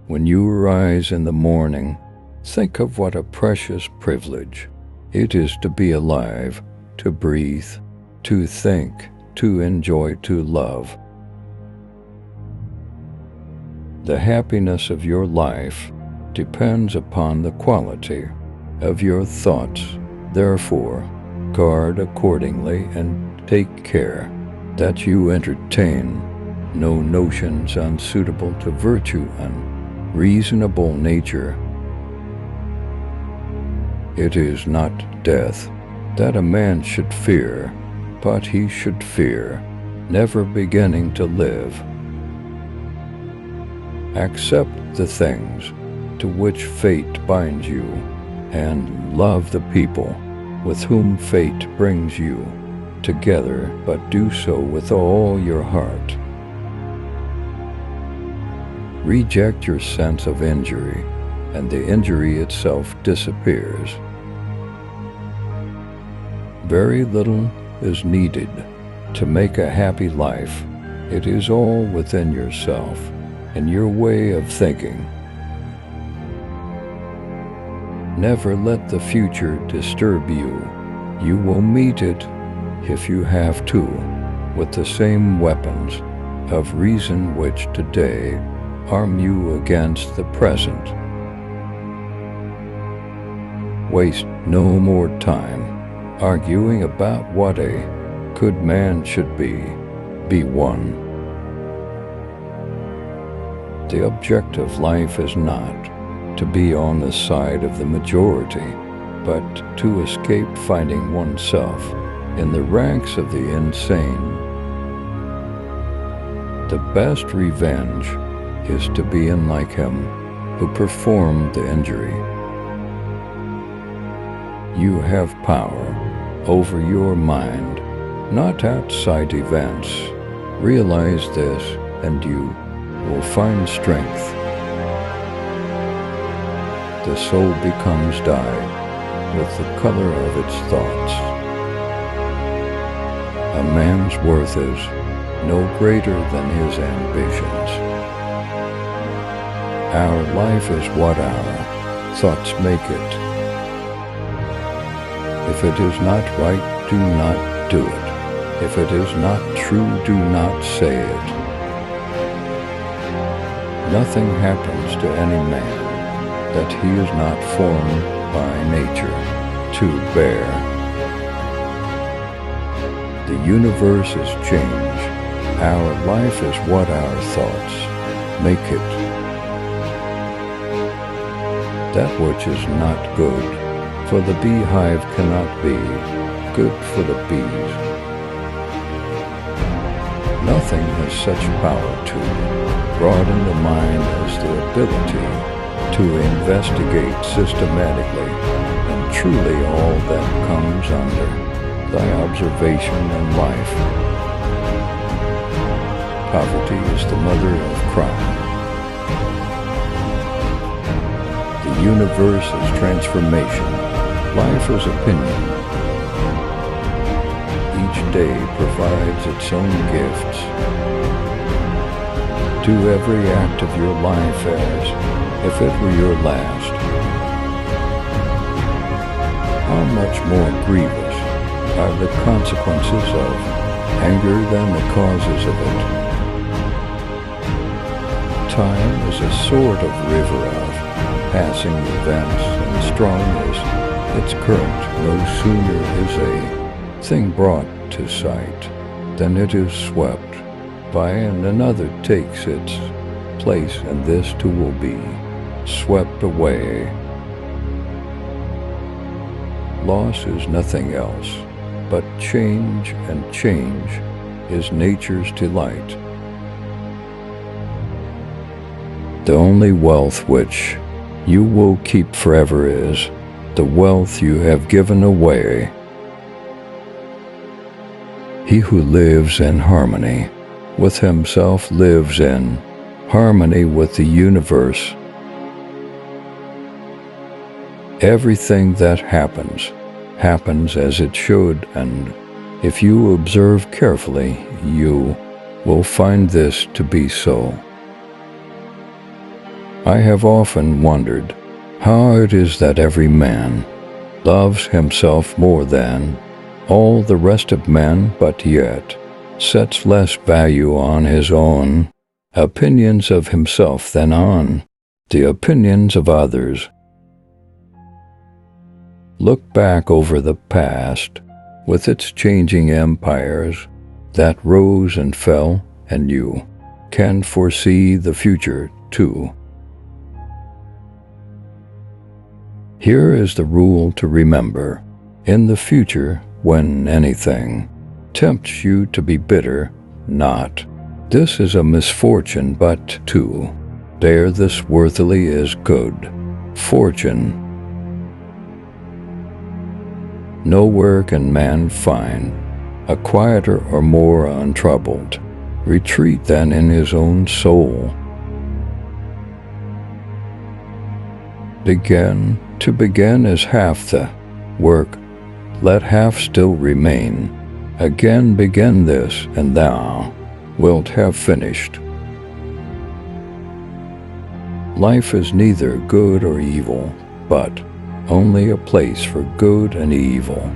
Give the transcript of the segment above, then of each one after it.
When you arise in the morning, think of what a precious privilege it is to be alive, to breathe, to think, to enjoy, to love. The happiness of your life depends upon the quality of your thoughts. Therefore, guard accordingly and take care that you entertain no notions unsuitable to virtue and reasonable nature. It is not death that a man should fear, but he should fear never beginning to live. Accept the things to which fate binds you, and love the people with whom fate brings you together, but do so with all your heart. Reject your sense of injury, and the injury itself disappears. Very little is needed to make a happy life. It is all within yourself and your way of thinking. Never let the future disturb you. You will meet it, if you have to, with the same weapons of reason which today arm you against the present. Waste no more time arguing about what a good man should be. Be one. The object of life is not to be on the side of the majority, but to escape finding oneself in the ranks of the insane. The best revenge is to be unlike him who performed the injury. You have power over your mind, not outside events. Realize this, and you will find strength. The soul becomes dyed with the color of its thoughts. A man's worth is no greater than his ambitions. Our life is what our thoughts make it. If it is not right, do not do it. If it is not true, do not say it. Nothing happens to any man that he is not formed by nature to bear. The universe is change. Our life is what our thoughts make it. That which is not good for the beehive cannot be good for the bees. Nothing has such power to broaden the mind as the ability to investigate systematically and truly all that comes under thy observation in life. Poverty is the mother of crime. The universe is transformation. Life is opinion. Each day provides its own gifts. Do every act of your life as if it were your last. How much more grievous are the consequences of anger than the causes of it? Time is a sort of river of passing events, and strong as its current. No sooner is a thing brought to sight than it is swept by, and another takes its place, and this too will be swept away. Loss is nothing else but change, and change is nature's delight. The only wealth which you will keep forever is the wealth you have given away. He who lives in harmony with himself lives in harmony with the universe. Everything that happens, happens as it should, and if you observe carefully, you will find this to be so. I have often wondered how it is that every man loves himself more than all the rest of men, but yet sets less value on his own opinions of himself than on the opinions of others. Look back over the past with its changing empires that rose and fell, and you can foresee the future too. Here is the rule to remember: in the future, when anything tempts you to be bitter, not "this is a misfortune," but to bear this worthily is good fortune. Nowhere can man find a quieter or more untroubled retreat than in his own soul. To begin is half the work, let half still remain. Again begin this, and thou wilt have finished. Life is neither good or evil, but only a place for good and evil.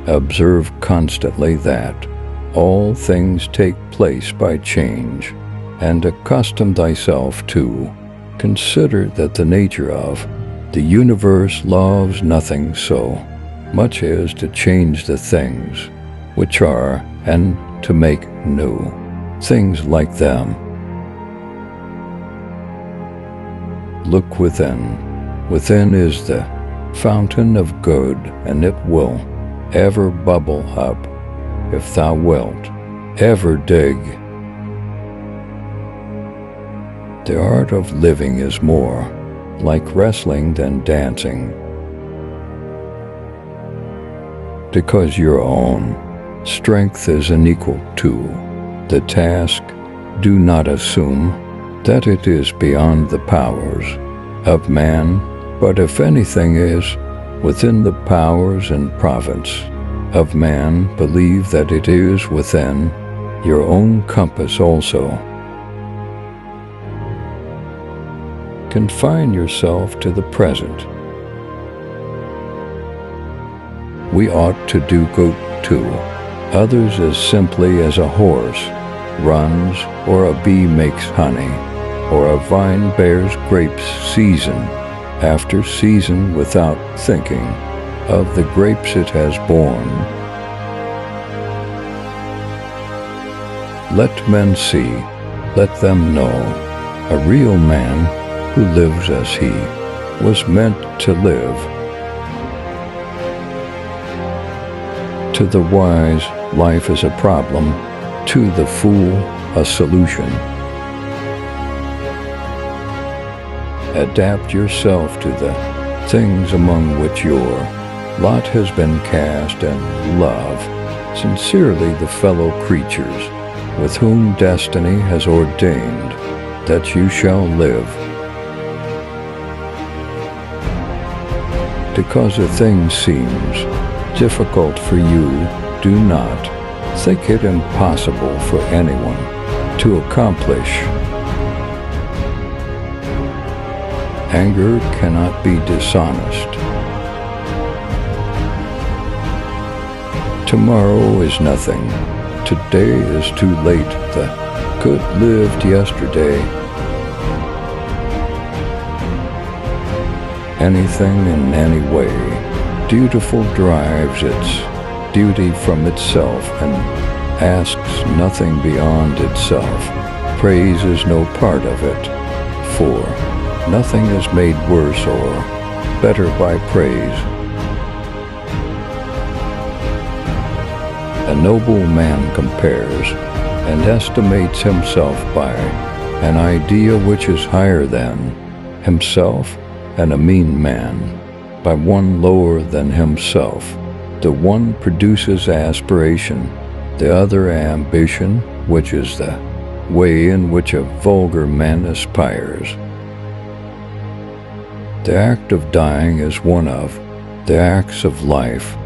Observe constantly that all things take place by change, and accustom thyself to consider that the nature of the universe loves nothing so much as to change the things which are, and to make new things like them. Look within. Within is the fountain of good, and it will ever bubble up if thou wilt ever dig. The art of living is more like wrestling than dancing, because your own strength is unequal to the task. Do not assume that it is beyond the powers of man, but if anything is within the powers and province of man, believe that it is within your own compass also. Confine yourself to the present. We ought to do good to others as simply as a horse runs, or a bee makes honey, or a vine bears grapes season after season without thinking of the grapes it has borne. Let men see, let them know, a real man who lives as he was meant to live. To the wise, life is a problem; to the fool, a solution. Adapt yourself to the things among which your lot has been cast, and love sincerely the fellow creatures with whom destiny has ordained that you shall live. Because a thing seems difficult for you, do not think it impossible for anyone to accomplish. Anger cannot be dishonest. Tomorrow is nothing. Today is too late. The good lived yesterday. Anything in any way dutiful drives its duty from itself and asks nothing beyond itself. Praise is no part of it, for nothing is made worse or better by praise. A noble man compares and estimates himself by an idea which is higher than himself, and a mean man by one lower than himself. The one produces aspiration, the other ambition, which is the way in which a vulgar man aspires. The act of dying is one of the acts of life.